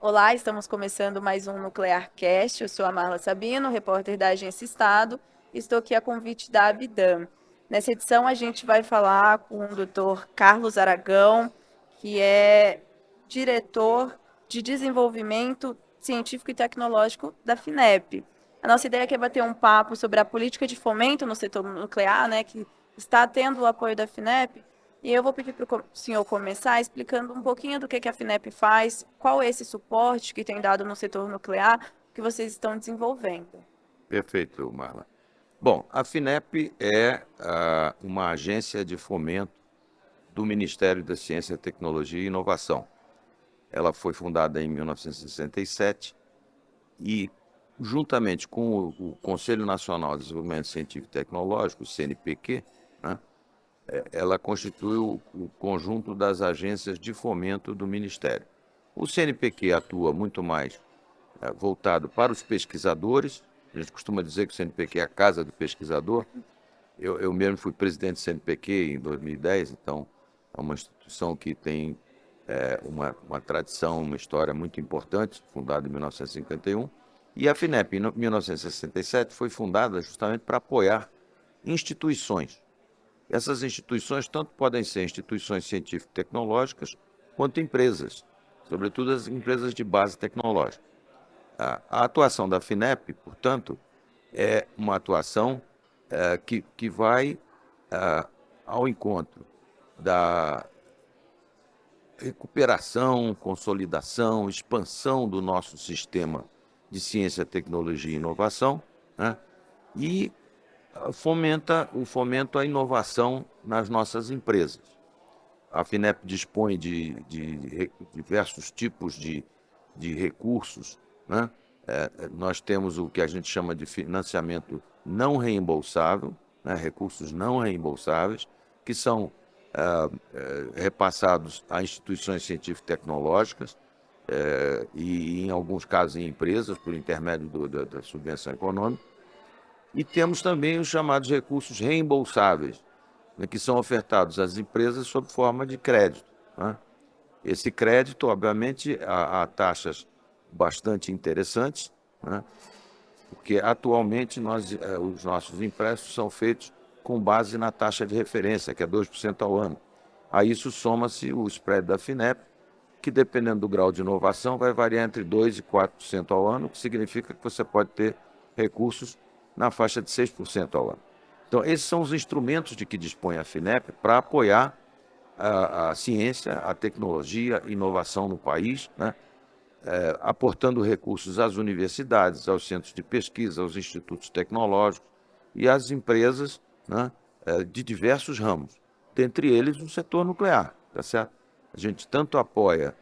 Olá, estamos começando mais um NuclearCast. Eu sou a Marla Sabino, repórter da Agência Estado. Estou aqui a convite da Abdam. Nessa edição, a gente vai falar com o Dr. Carlos Aragão, que é diretor de desenvolvimento científico e tecnológico da FINEP. A nossa ideia aqui é bater um papo sobre a política de fomento no setor nuclear, né, que está tendo o apoio da FINEP. E eu vou pedir para o senhor começar explicando um pouquinho do que a FINEP faz, qual é esse suporte que tem dado no setor nuclear que vocês estão desenvolvendo. Perfeito, Marla. Bom, a FINEP é uma agência de fomento do Ministério da Ciência, Tecnologia e Inovação. Ela foi fundada em 1967 e, juntamente com o Conselho Nacional de Desenvolvimento Científico e Tecnológico, o CNPq, né, ela constitui o conjunto das agências de fomento do Ministério. O CNPq atua muito mais voltado para os pesquisadores. A gente costuma dizer que o CNPq é a casa do pesquisador. Eu mesmo fui presidente do CNPq em 2010, então é uma instituição que tem uma tradição, uma história muito importante, fundada em 1951. E a FINEP, em 1967, foi fundada justamente para apoiar instituições. Essas instituições tanto podem ser instituições científico-tecnológicas quanto empresas, sobretudo as empresas de base tecnológica. A atuação da FINEP, portanto, é uma atuação que vai ao encontro da recuperação, consolidação, expansão do nosso sistema de ciência, tecnologia e inovação, né? E fomenta o fomento à inovação nas nossas empresas. A FINEP dispõe de diversos tipos de recursos, né? Nós temos o que a gente chama de financiamento não reembolsável, né? Recursos não reembolsáveis, que são repassados a instituições científico-tecnológicas e, em alguns casos, em empresas, por intermédio da subvenção econômica. E temos também os chamados recursos reembolsáveis, né, que são ofertados às empresas sob forma de crédito, né? Esse crédito, obviamente, a taxas bastante interessantes, né? Porque atualmente os nossos empréstimos são feitos com base na taxa de referência, que é 2% ao ano. A isso soma-se o spread da FINEP, que dependendo do grau de inovação vai variar entre 2% e 4% ao ano, o que significa que você pode ter recursos na faixa de 6% ao ano. Então, esses são os instrumentos de que dispõe a FINEP para apoiar a ciência, a tecnologia, a inovação no país, né? Aportando recursos às universidades, aos centros de pesquisa, aos institutos tecnológicos e às empresas, né, de diversos ramos, dentre eles o setor nuclear, tá certo? A gente tanto apoia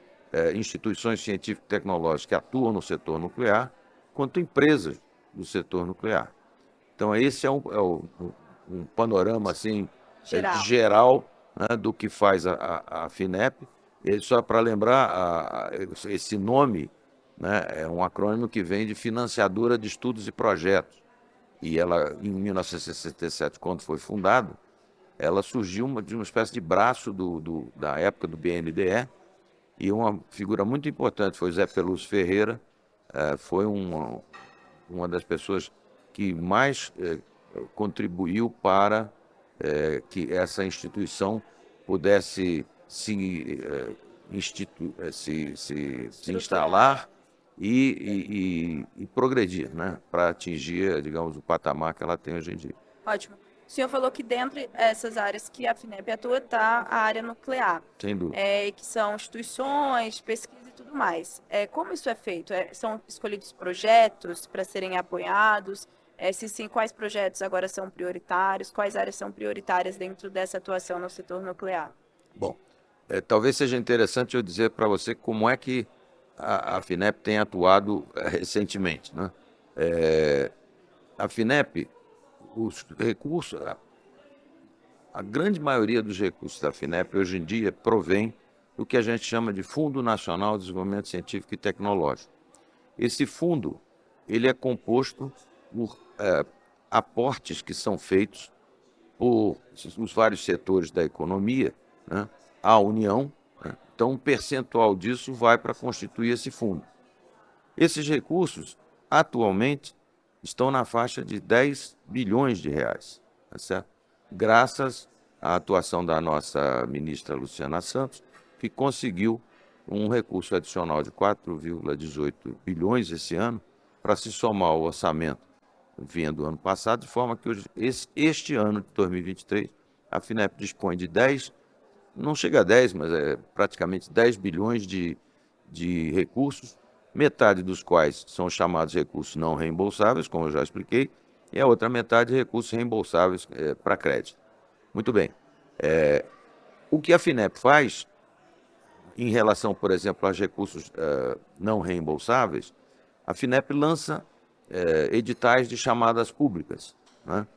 instituições científico-tecnológicas que atuam no setor nuclear, quanto empresas do setor nuclear. Então, esse um panorama assim, Geral. geral, né, do que faz a FINEP. E só para lembrar, esse nome, né, é um acrônimo que vem de Financiadora de Estudos e Projetos. E ela, em 1967, quando foi fundada, ela surgiu de uma espécie de braço da época do BNDE, e uma figura muito importante foi Zé Peluso Ferreira, foi uma das pessoas que mais contribuiu para que essa instituição pudesse se instalar e progredir, né, para atingir, digamos, o patamar que ela tem hoje em dia. Ótimo. O senhor falou que dentro dessas áreas que a FINEP atua está a área nuclear, Sem dúvida. que são instituições, pesquisa e tudo mais. Como isso é feito? São escolhidos projetos para serem apoiados? Se sim, quais projetos agora são prioritários? Quais áreas são prioritárias dentro dessa atuação no setor nuclear? Bom, talvez seja interessante eu dizer para você como é que a FINEP tem atuado recentemente, né? A FINEP, os recursos, a grande maioria dos recursos da FINEP hoje em dia provém do que a gente chama de Fundo Nacional de Desenvolvimento Científico e Tecnológico. Esse fundo ele é composto por aportes que são feitos por os vários setores da economia, né, à União, né? Então, um percentual disso vai para constituir esse fundo. Esses recursos, atualmente, estão na faixa de 10 bilhões de reais, tá certo? Graças à atuação da nossa ministra Luciana Santos, que conseguiu um recurso adicional de 4,18 bilhões esse ano, para se somar ao orçamento vinha do ano passado, de forma que este ano de 2023, a FINEP dispõe de 10, não chega a 10, mas é praticamente 10 bilhões de recursos, metade dos quais são chamados recursos não reembolsáveis, como eu já expliquei, e a outra metade recursos reembolsáveis para crédito. Muito bem. O que a FINEP faz em relação, por exemplo, aos recursos não reembolsáveis, a FINEP lança editais de chamadas públicas, né,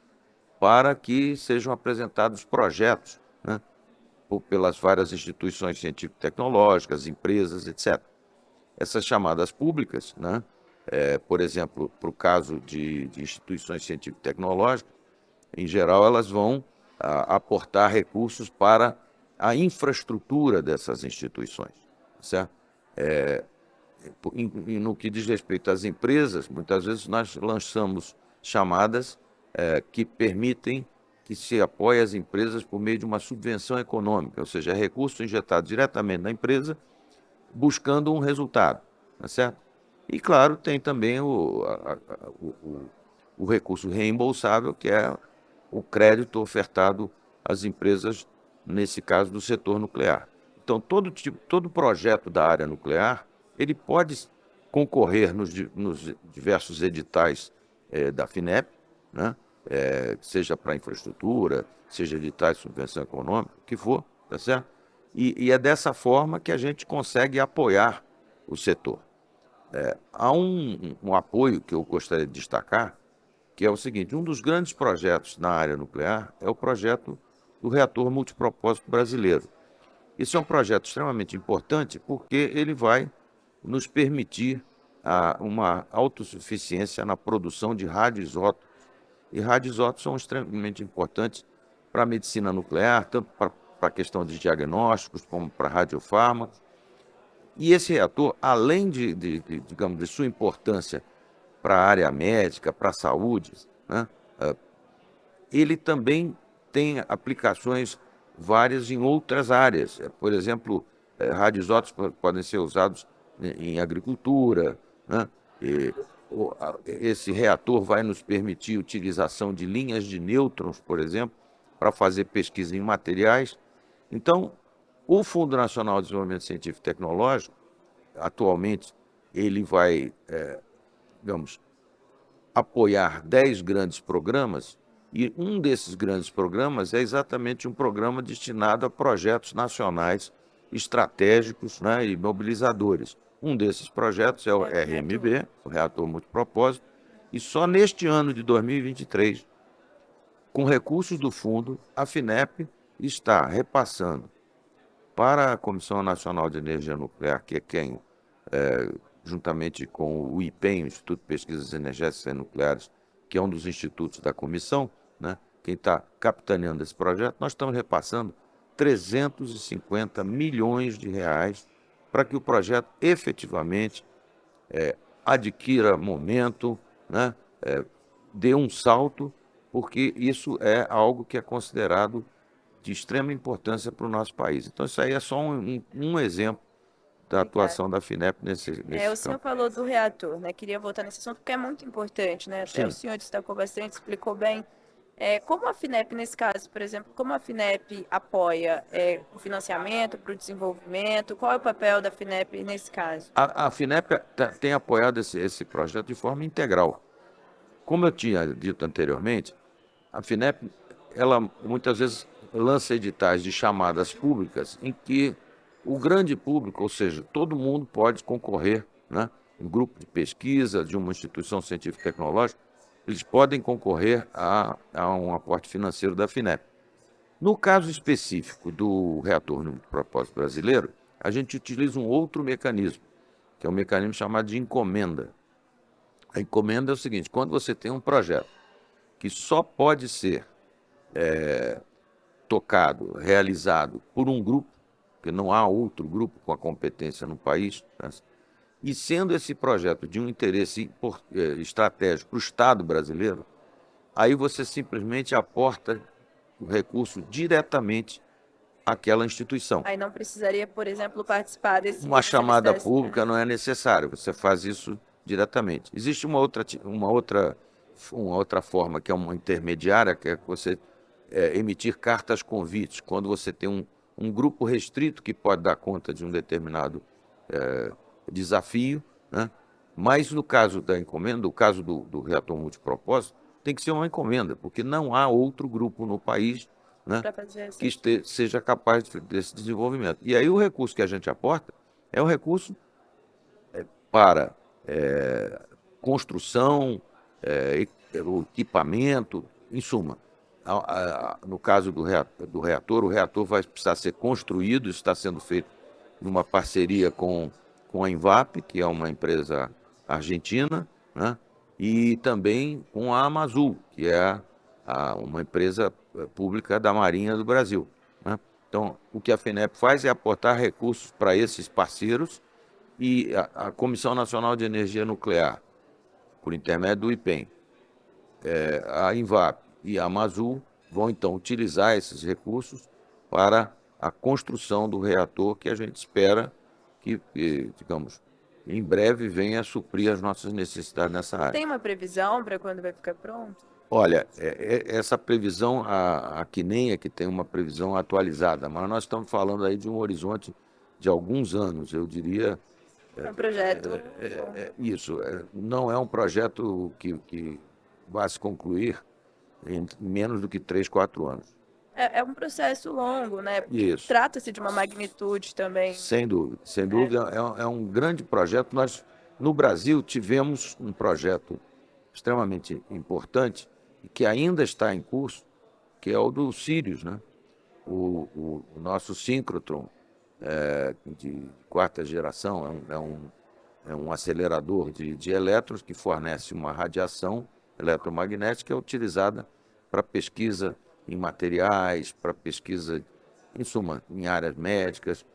para que sejam apresentados projetos, né, pelas várias instituições científico-tecnológicas, empresas, etc. Essas chamadas públicas, né, por exemplo, para o caso de instituições científico-tecnológicas, em geral, elas vão aportar recursos para a infraestrutura dessas instituições, certo? No que diz respeito às empresas, muitas vezes nós lançamos chamadas que permitem que se apoie as empresas por meio de uma subvenção econômica, ou seja, recurso injetado diretamente na empresa, buscando um resultado, tá certo? E, claro, tem também o recurso reembolsável, que é o crédito ofertado às empresas, nesse caso, do setor nuclear. Então, todo projeto da área nuclear, ele pode concorrer nos diversos editais da FINEP, né? Seja para infraestrutura, seja editais de subvenção econômica, o que for, tá certo? E é dessa forma que a gente consegue apoiar o setor. Há um apoio que eu gostaria de destacar, que é o seguinte: um dos grandes projetos na área nuclear é o projeto do reator multipropósito brasileiro. Esse é um projeto extremamente importante porque ele vai nos permitir uma autossuficiência na produção de radioisótopos. E radioisótopos são extremamente importantes para a medicina nuclear, tanto para a questão de diagnósticos como para radiofármacos. E esse reator, além digamos, de sua importância para a área médica, para a saúde, né, ele também tem aplicações várias em outras áreas. Por exemplo, radioisótopos podem ser usados em agricultura, né? Esse reator vai nos permitir a utilização de linhas de nêutrons, por exemplo, para fazer pesquisa em materiais. Então, o Fundo Nacional de Desenvolvimento Científico e Tecnológico, atualmente, ele vai, digamos, apoiar 10 grandes programas, e um desses grandes programas é exatamente um programa destinado a projetos nacionais estratégicos, né, e mobilizadores. Um desses projetos é o RMB, o Reator Multipropósito, e só neste ano de 2023, com recursos do fundo, a FINEP está repassando para a Comissão Nacional de Energia Nuclear, que é quem, juntamente com o IPEN, o Instituto de Pesquisas Energéticas e Nucleares, que é um dos institutos da comissão, né, quem está capitaneando esse projeto, nós estamos repassando 350 milhões de reais para que o projeto efetivamente adquira momento, né, dê um salto, porque isso é algo que é considerado de extrema importância para o nosso país. Então, isso aí é só um exemplo da atuação da FINEP nesse o senhor campo. falou do reator, né? Queria voltar nesse assunto porque é muito importante, né? Até Sim. o senhor destacou bastante, explicou bem. Como a FINEP, nesse caso, por exemplo, como a FINEP apoia o financiamento para o desenvolvimento? Qual é o papel da FINEP nesse caso? A FINEP tem apoiado esse projeto de forma integral. Como eu tinha dito anteriormente, a FINEP, ela muitas vezes lança editais de chamadas públicas em que o grande público, ou seja, todo mundo pode concorrer, né? Um grupo de pesquisa de uma instituição científica e tecnológica, eles podem concorrer a um aporte financeiro da FINEP. No caso específico do reator multipropósito brasileiro, a gente utiliza um outro mecanismo, que é um mecanismo chamado de encomenda. A encomenda é o seguinte: quando você tem um projeto que só pode ser tocado, realizado por um grupo, porque não há outro grupo com a competência no país, né? E sendo esse projeto de um interesse estratégico para o Estado brasileiro, aí você simplesmente aporta o recurso diretamente àquela instituição. Aí não precisaria, por exemplo, participar desse Uma chamada licitações. pública não é necessário, você faz isso diretamente. Existe uma outra forma, que é uma intermediária, que é você emitir cartas convites, quando você tem um grupo restrito que pode dar conta de um determinado desafio, né? Mas no caso da encomenda, no caso do reator multipropósito, tem que ser uma encomenda, porque não há outro grupo no país, né, Para fazer essa. que seja capaz desse desenvolvimento. E aí o recurso que a gente aporta é um recurso para construção, o equipamento, em suma. No caso do reator, o reator vai precisar ser construído, isso está sendo feito numa parceria com a Envap, que é uma empresa argentina, né? E também com a Amazul, que é uma empresa pública da Marinha do Brasil, né? Então, o que a FINEP faz é aportar recursos para esses parceiros e a Comissão Nacional de Energia Nuclear, por intermédio do IPEM, a Envap e a Amazul vão então utilizar esses recursos para a construção do reator que a gente espera que, digamos, em breve venha a suprir as nossas necessidades nessa área. Tem uma previsão para quando vai ficar pronto? Olha, essa previsão, a QNEM é que tem uma previsão atualizada, mas nós estamos falando aí de um horizonte de alguns anos, eu diria. É um projeto. Isso, não é um projeto que vai se concluir em menos do que 3, 4 anos. É um processo longo, né? Porque Isso. trata-se de uma magnitude também. Sem dúvida, sem dúvida, é um grande projeto. Nós, no Brasil, tivemos um projeto extremamente importante e que ainda está em curso, que é o do Sirius, né? O nosso síncrotron de quarta geração é um acelerador de elétrons que fornece uma radiação eletromagnética utilizada para pesquisa em materiais, para pesquisa, em suma, em áreas médicas,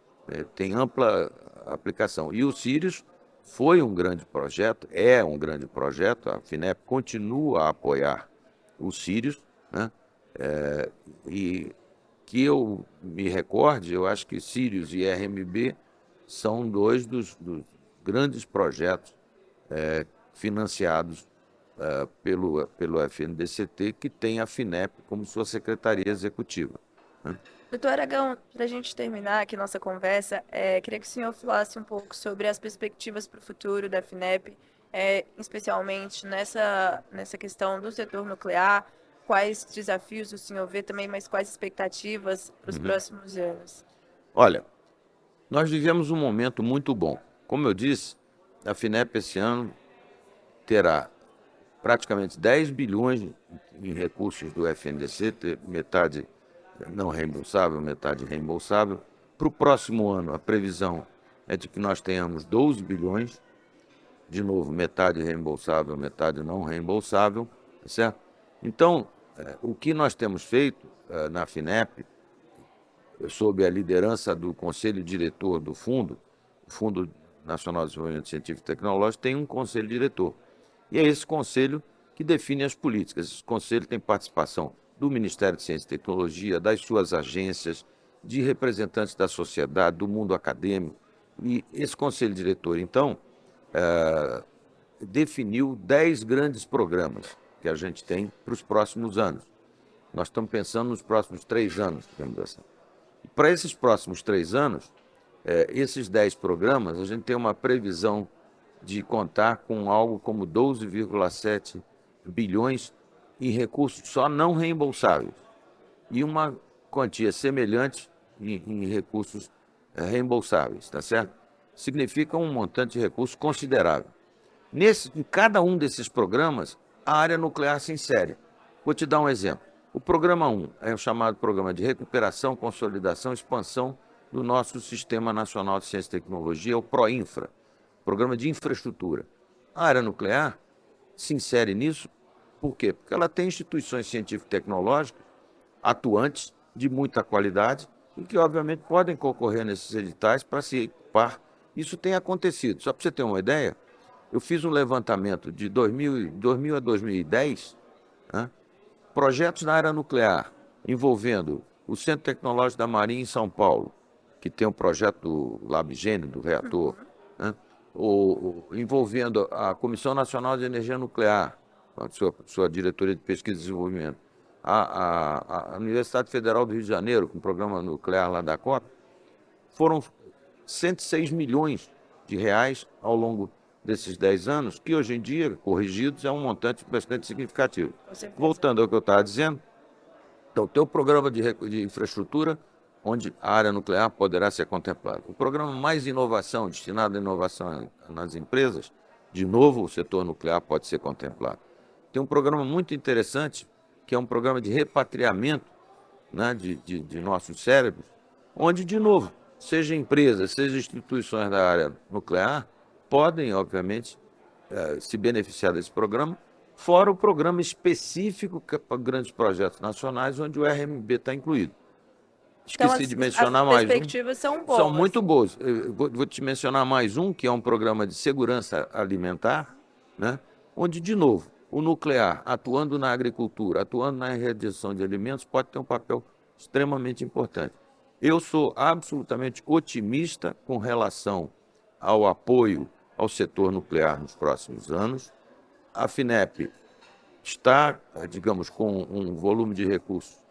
tem ampla aplicação. E o Sirius foi um grande projeto, é um grande projeto, a FINEP continua a apoiar o Sirius, né? E que eu me recorde, eu acho que Sirius e RMB são dois dos grandes projetos financiados pelo FNDCT, que tem a FINEP como sua secretaria executiva, né? Doutor Aragão, para a gente terminar aqui nossa conversa, queria que o senhor falasse um pouco sobre as perspectivas para o futuro da FINEP, especialmente nessa questão do setor nuclear. Quais desafios o senhor vê também, mas quais expectativas para os próximos anos? Olha, nós vivemos um momento muito bom. Como eu disse, a FINEP esse ano terá praticamente 10 bilhões em recursos do FNDC, metade não reembolsável, metade reembolsável. Para o próximo ano, a previsão é de que nós tenhamos 12 bilhões, de novo, metade reembolsável, metade não reembolsável, certo? Então, o que nós temos feito na FINEP, sob a liderança do Conselho Diretor do Fundo, o Fundo Nacional de Desenvolvimento Científico e Tecnológico tem um Conselho Diretor. E é esse conselho que define as políticas. Esse conselho tem participação do Ministério de Ciência e Tecnologia, das suas agências, de representantes da sociedade, do mundo acadêmico. E esse conselho diretor, então, definiu 10 grandes programas que a gente tem para os próximos anos. Nós estamos pensando nos próximos 3 anos, digamos assim. E para esses próximos 3 anos, esses 10 programas, a gente tem uma previsão de contar com algo como 12,7 bilhões em recursos só não reembolsáveis e uma quantia semelhante em recursos reembolsáveis, tá certo? Significa um montante de recursos considerável. Em cada um desses programas, a área nuclear se insere. Vou te dar um exemplo. O programa 1 é o chamado Programa de Recuperação, Consolidação e Expansão do nosso Sistema Nacional de Ciência e Tecnologia, o PROINFRA, Programa de Infraestrutura. A área nuclear se insere nisso, por quê? Porque ela tem instituições científico-tecnológicas atuantes, de muita qualidade, e que, obviamente, podem concorrer nesses editais para se equipar. Isso tem acontecido. Só para você ter uma ideia, eu fiz um levantamento de 2000 a 2010, né, projetos na área nuclear, envolvendo o Centro Tecnológico da Marinha em São Paulo, que tem um projeto do LabGênio, do reator, né, envolvendo a Comissão Nacional de Energia Nuclear, a sua diretoria de pesquisa e desenvolvimento, a Universidade Federal do Rio de Janeiro, com o programa nuclear lá da COP, foram 106 milhões de reais ao longo desses 10 anos, que hoje em dia, corrigidos, é um montante bastante significativo. Voltando ao que eu estava dizendo, então, tem o programa de infraestrutura, onde a área nuclear poderá ser contemplada. O programa Mais Inovação, destinado à inovação nas empresas, de novo, o setor nuclear pode ser contemplado. Tem um programa muito interessante, que é um programa de repatriamento, né, de nossos cérebros, onde, de novo, seja empresas, seja instituições da área nuclear, podem, obviamente, se beneficiar desse programa, fora o programa específico para grandes projetos nacionais, onde o RMB está incluído. Então, Esqueci de mencionar as mais um. perspectivas são boas. São muito boas. Eu vou te mencionar mais um, que é um programa de segurança alimentar, né, onde, de novo, o nuclear, atuando na agricultura, atuando na redução de alimentos, pode ter um papel extremamente importante. Eu sou absolutamente otimista com relação ao apoio ao setor nuclear nos próximos anos. A FINEP está, digamos, com um volume de recursos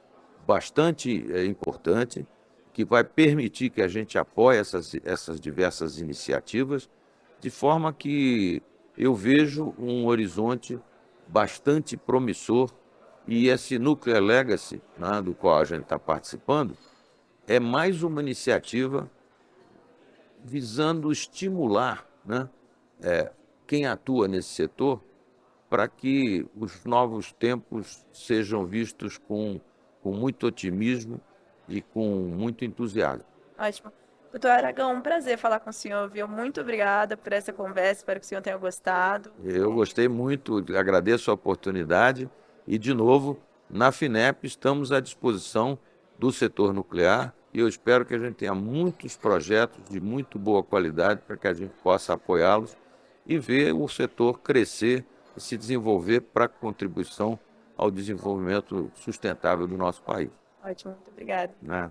bastante importante, que vai permitir que a gente apoie essas diversas iniciativas, de forma que eu vejo um horizonte bastante promissor, e esse Nuclear Legacy, né, do qual a gente está participando, é mais uma iniciativa visando estimular, né, quem atua nesse setor, para que os novos tempos sejam vistos com muito otimismo e com muito entusiasmo. Ótimo. Doutor Aragão, um prazer falar com o senhor, viu? Muito obrigada por essa conversa, espero que o senhor tenha gostado. Eu gostei muito, agradeço a oportunidade e, de novo, na FINEP estamos à disposição do setor nuclear e eu espero que a gente tenha muitos projetos de muito boa qualidade para que a gente possa apoiá-los e ver o setor crescer e se desenvolver para contribuição ao desenvolvimento sustentável do nosso país. Ótimo, muito obrigada. Né?